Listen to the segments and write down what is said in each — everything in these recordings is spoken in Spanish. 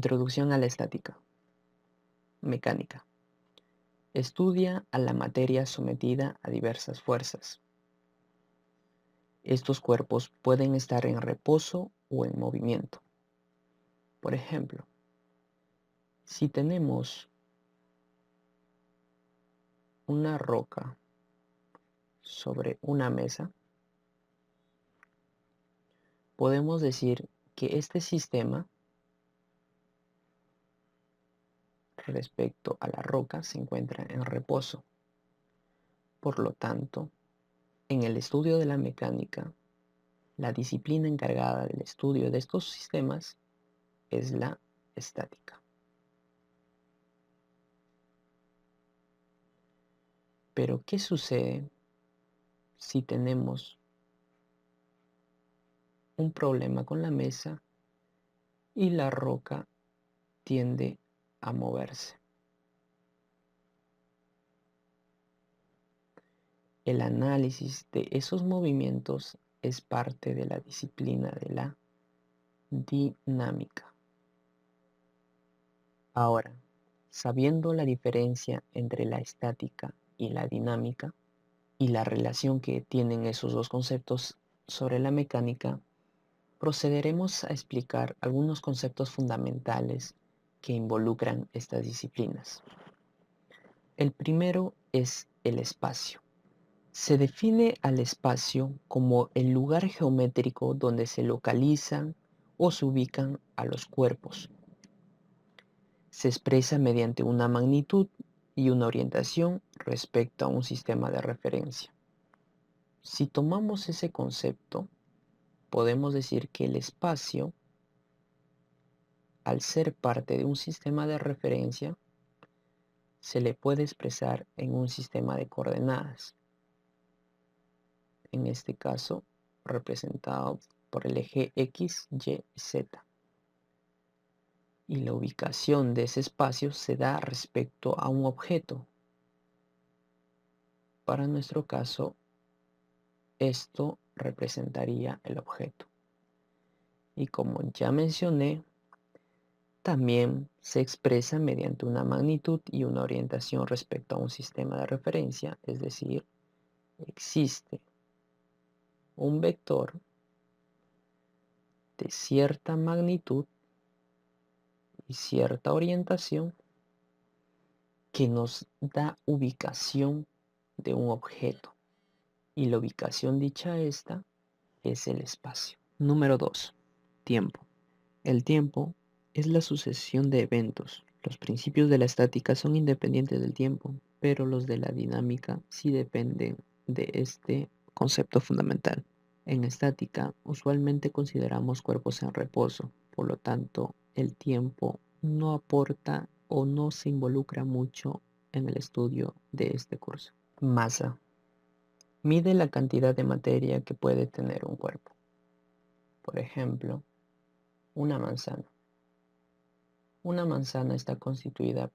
Introducción a la estática. Mecánica. Estudia a la materia sometida a diversas fuerzas. Estos cuerpos pueden estar en reposo o en movimiento. Por ejemplo, si tenemos una roca sobre una mesa, podemos decir que este sistema respecto a la roca se encuentra en reposo. Por lo tanto, en el estudio de la mecánica, la disciplina encargada del estudio de estos sistemas es la estática. Pero, ¿qué sucede si tenemos un problema con la mesa y la roca tiende a moverse? El análisis de esos movimientos es parte de la disciplina de la dinámica. Ahora, sabiendo la diferencia entre la estática y la dinámica y la relación que tienen esos dos conceptos sobre la mecánica, procederemos a explicar algunos conceptos fundamentales que involucran estas disciplinas. El primero es el espacio. Se define al espacio como el lugar geométrico donde se localizan o se ubican a los cuerpos. Se expresa mediante una magnitud y una orientación respecto a un sistema de referencia. Si tomamos ese concepto, podemos decir que el espacio, al ser parte de un sistema de referencia, se le puede expresar en un sistema de coordenadas, en este caso representado por el eje X, Y, Z. Y la ubicación de ese espacio se da respecto a un objeto. Para nuestro caso, esto representaría el objeto. Y como ya mencioné, también se expresa mediante una magnitud y una orientación respecto a un sistema de referencia, es decir, existe un vector de cierta magnitud y cierta orientación que nos da ubicación de un objeto. Y la ubicación dicha esta es el espacio. Número 2. Tiempo. El tiempo es la sucesión de eventos. Los principios de la estática son independientes del tiempo, pero los de la dinámica sí dependen de este concepto fundamental. En estática, usualmente consideramos cuerpos en reposo, por lo tanto, el tiempo no aporta o no se involucra mucho en el estudio de este curso. Masa. Mide la cantidad de materia que puede tener un cuerpo. Por ejemplo, una manzana. Una manzana está constituida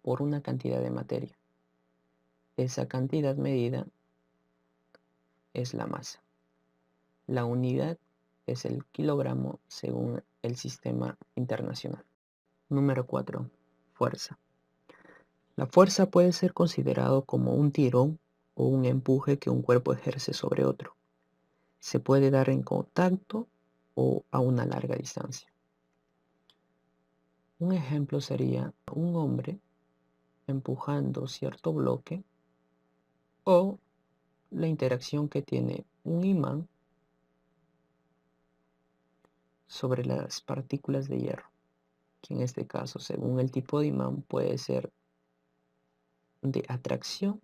por una cantidad de materia. Esa cantidad medida es la masa. La unidad es el kilogramo según el sistema internacional. Número 4. Fuerza. La fuerza puede ser considerado como un tirón o un empuje que un cuerpo ejerce sobre otro. Se puede dar en contacto o a una larga distancia. Un ejemplo sería un hombre empujando cierto bloque o la interacción que tiene un imán sobre las partículas de hierro, que en este caso, según el tipo de imán, puede ser de atracción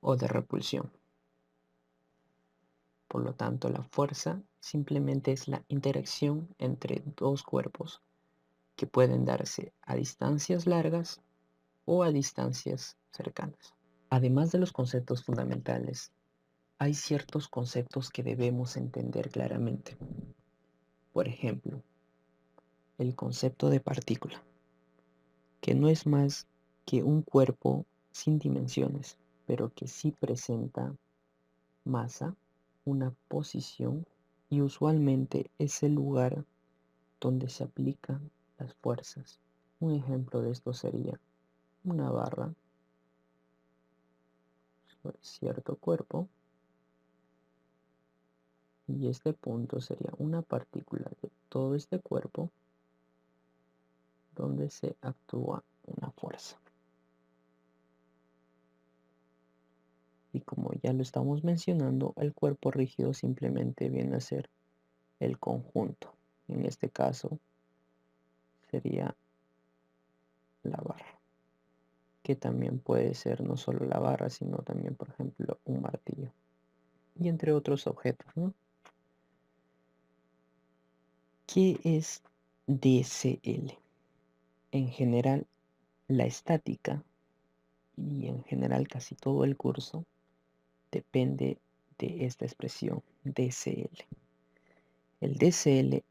o de repulsión. Por lo tanto, la fuerza simplemente es la interacción entre dos cuerpos que pueden darse a distancias largas o a distancias cercanas. Además de los conceptos fundamentales, hay ciertos conceptos que debemos entender claramente. Por ejemplo, el concepto de partícula, que no es más que un cuerpo sin dimensiones, pero que sí presenta masa, una posición y usualmente es el lugar donde se aplican las fuerzas. Un ejemplo de esto sería una barra sobre cierto cuerpo, y este punto sería una partícula de todo este cuerpo donde se actúa una fuerza. Y como ya lo estamos mencionando, el cuerpo rígido simplemente viene a ser el conjunto. En este caso sería la barra, que también puede ser no solo la barra, sino también, por ejemplo, un martillo. Y entre otros objetos, ¿no? ¿Qué es DCL? En general, la estática y en general casi todo el curso depende de esta expresión DCL. El DCL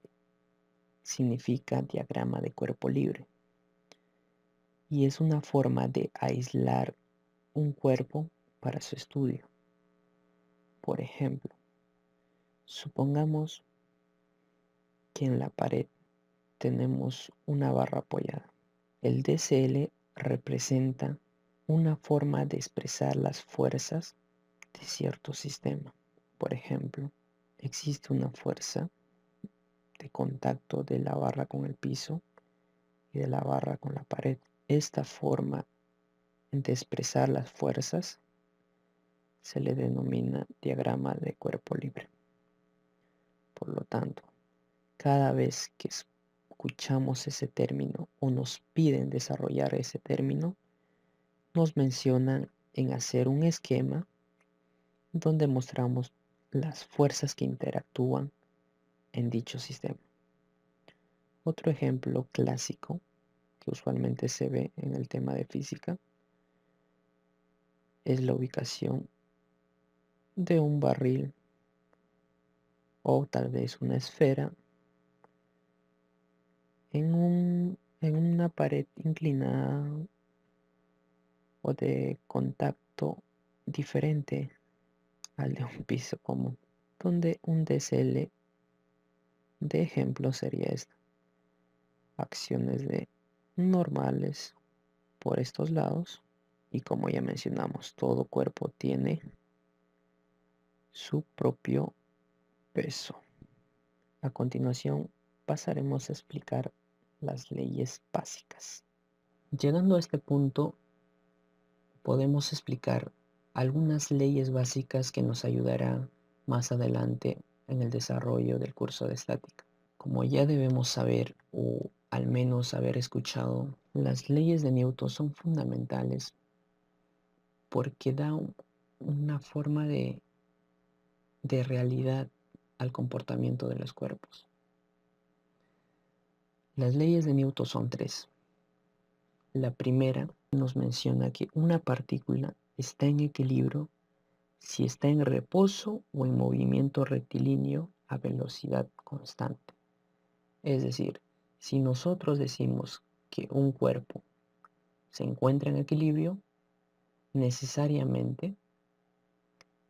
significa diagrama de cuerpo libre y es una forma de aislar un cuerpo para su estudio. Por ejemplo, supongamos que en la pared tenemos una barra apoyada. El DCL representa una forma de expresar las fuerzas de cierto sistema. Por ejemplo, existe una fuerza de contacto de la barra con el piso y de la barra con la pared. Esta forma de expresar las fuerzas se le denomina diagrama de cuerpo libre. Por lo tanto, cada vez que escuchamos ese término o nos piden desarrollar ese término, nos mencionan en hacer un esquema donde mostramos las fuerzas que interactúan en dicho sistema. Otro ejemplo clásico que usualmente se ve en el tema de física es la ubicación de un barril o tal vez una esfera en una pared inclinada o de contacto diferente al de un piso común, donde un DCL de ejemplo sería esta: acciones de normales por estos lados, y como ya mencionamos, todo cuerpo tiene su propio peso. A continuación pasaremos a explicar las leyes básicas. Llegando a este punto, podemos explicar algunas leyes básicas que nos ayudarán más adelante en el desarrollo del curso de estática. Como ya debemos saber, o al menos haber escuchado, las leyes de Newton son fundamentales porque dan una forma de realidad al comportamiento de los cuerpos. Las leyes de Newton son tres. La primera nos menciona que una partícula está en equilibrio si está en reposo o en movimiento rectilíneo a velocidad constante. Es decir, si nosotros decimos que un cuerpo se encuentra en equilibrio, necesariamente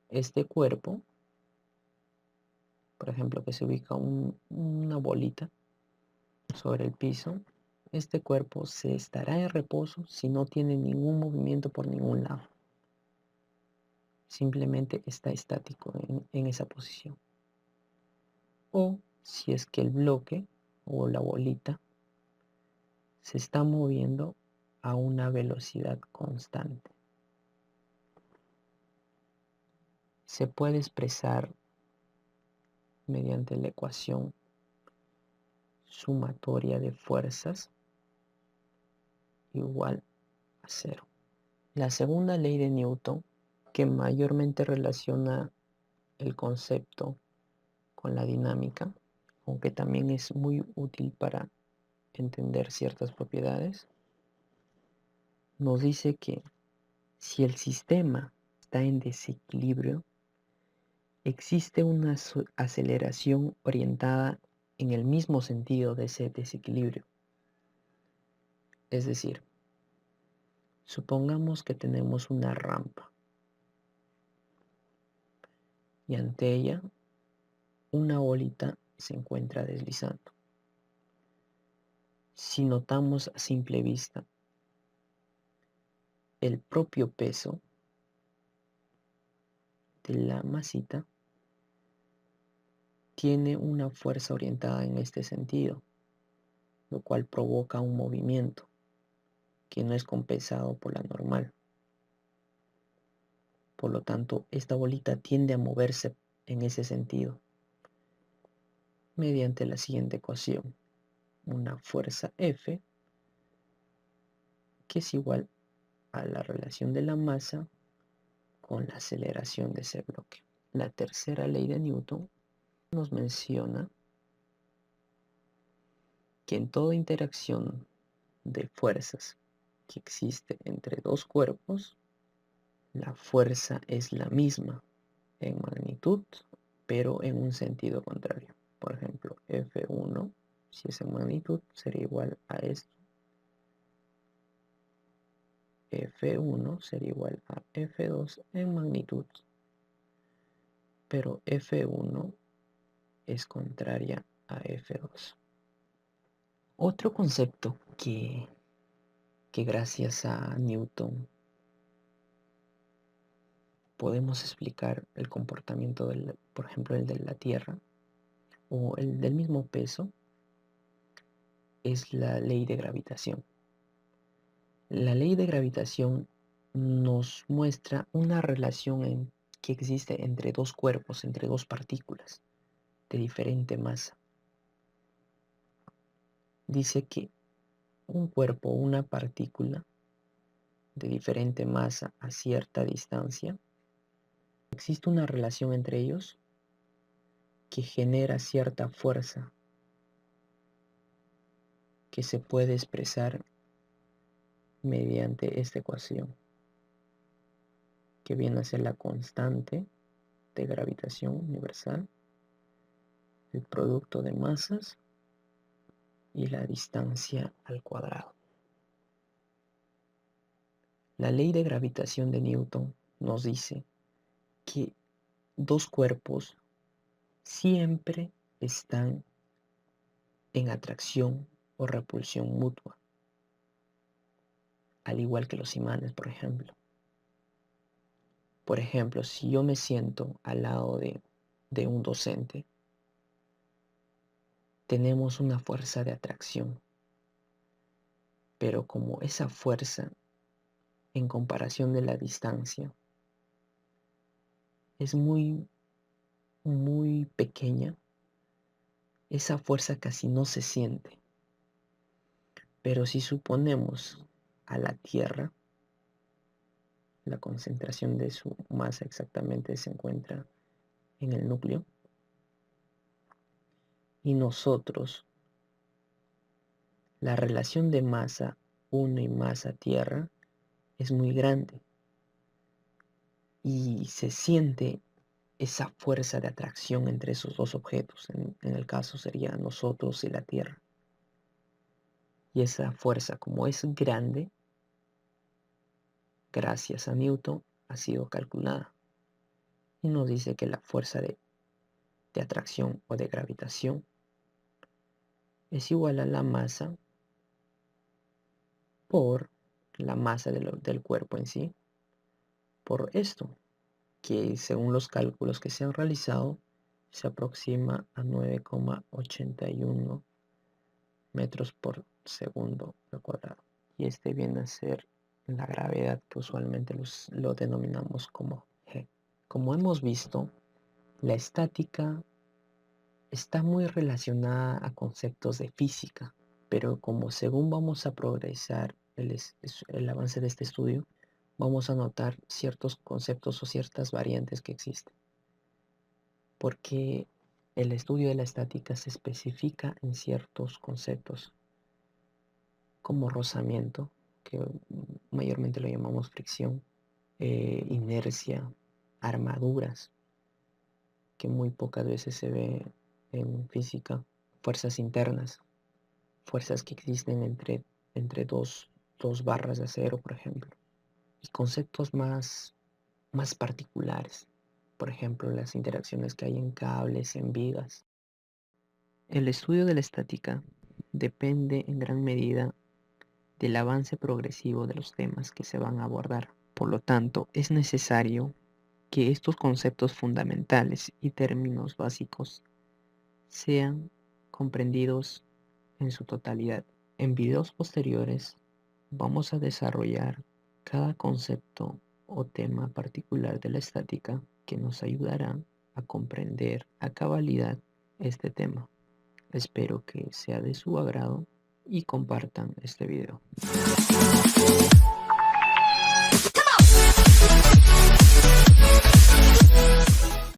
este cuerpo, por ejemplo, que se ubica una bolita sobre el piso, este cuerpo se estará en reposo si no tiene ningún movimiento por ningún lado. Simplemente está estático en esa posición. O si es que el bloque o la bolita se está moviendo a una velocidad constante. Se puede expresar mediante la ecuación sumatoria de fuerzas igual a cero. La segunda ley de Newton, que mayormente relaciona el concepto con la dinámica, aunque también es muy útil para entender ciertas propiedades, nos dice que si el sistema está en desequilibrio, existe una aceleración orientada en el mismo sentido de ese desequilibrio. Es decir, supongamos que tenemos una rampa y ante ella una bolita se encuentra deslizando. Si notamos a simple vista, el propio peso de la masita tiene una fuerza orientada en este sentido, lo cual provoca un movimiento que no es compensado por la normal. Por lo tanto, esta bolita tiende a moverse en ese sentido mediante la siguiente ecuación: una fuerza F, que es igual a la relación de la masa con la aceleración de ese bloque. La tercera ley de Newton nos menciona que en toda interacción de fuerzas que existe entre dos cuerpos, la fuerza es la misma en magnitud, pero en un sentido contrario. Por ejemplo, F1, si es en magnitud, sería igual a esto. F1 sería igual a F2 en magnitud, pero F1 es contraria a F2. Otro concepto que gracias a Newton podemos explicar el comportamiento por ejemplo, el de la Tierra o el del mismo peso, es la ley de gravitación. La ley de gravitación nos muestra una relación que existe entre dos cuerpos, entre dos partículas de diferente masa. Dice que un cuerpo o una partícula de diferente masa a cierta distancia, existe una relación entre ellos que genera cierta fuerza que se puede expresar mediante esta ecuación, que viene a ser la constante de gravitación universal, el producto de masas y la distancia al cuadrado. La ley de gravitación de Newton nos dice que dos cuerpos siempre están en atracción o repulsión mutua, al igual que los imanes, por ejemplo. Por ejemplo, si yo me siento al lado de un docente, tenemos una fuerza de atracción, pero como esa fuerza en comparación de la distancia es muy, muy pequeña, esa fuerza casi no se siente. Pero si suponemos a la Tierra, la concentración de su masa exactamente se encuentra en el núcleo, y nosotros, la relación de masa 1 y masa Tierra es muy grande, y se siente esa fuerza de atracción entre esos dos objetos. En el caso sería nosotros y la Tierra. Y esa fuerza, como es grande, gracias a Newton, ha sido calculada. Y nos dice que la fuerza de atracción o de gravitación es igual a la masa por la masa del cuerpo en sí, por esto, que según los cálculos que se han realizado, se aproxima a 9,81 metros por segundo al cuadrado. Y este viene a ser la gravedad, que usualmente lo denominamos como G. Como hemos visto, la estática está muy relacionada a conceptos de física, pero como según vamos a progresar el avance de este estudio, vamos a notar ciertos conceptos o ciertas variantes que existen, porque el estudio de la estática se especifica en ciertos conceptos como rozamiento, que mayormente lo llamamos fricción, inercia, armaduras, que muy pocas veces se ve en física, fuerzas internas, fuerzas que existen entre dos barras de acero, por ejemplo, y conceptos más particulares, por ejemplo, las interacciones que hay en cables, en vigas. El estudio de la estática depende en gran medida del avance progresivo de los temas que se van a abordar. Por lo tanto, es necesario que estos conceptos fundamentales y términos básicos sean comprendidos en su totalidad. En videos posteriores vamos a desarrollar cada concepto o tema particular de la estática que nos ayudará a comprender a cabalidad este tema. Espero que sea de su agrado y compartan este video.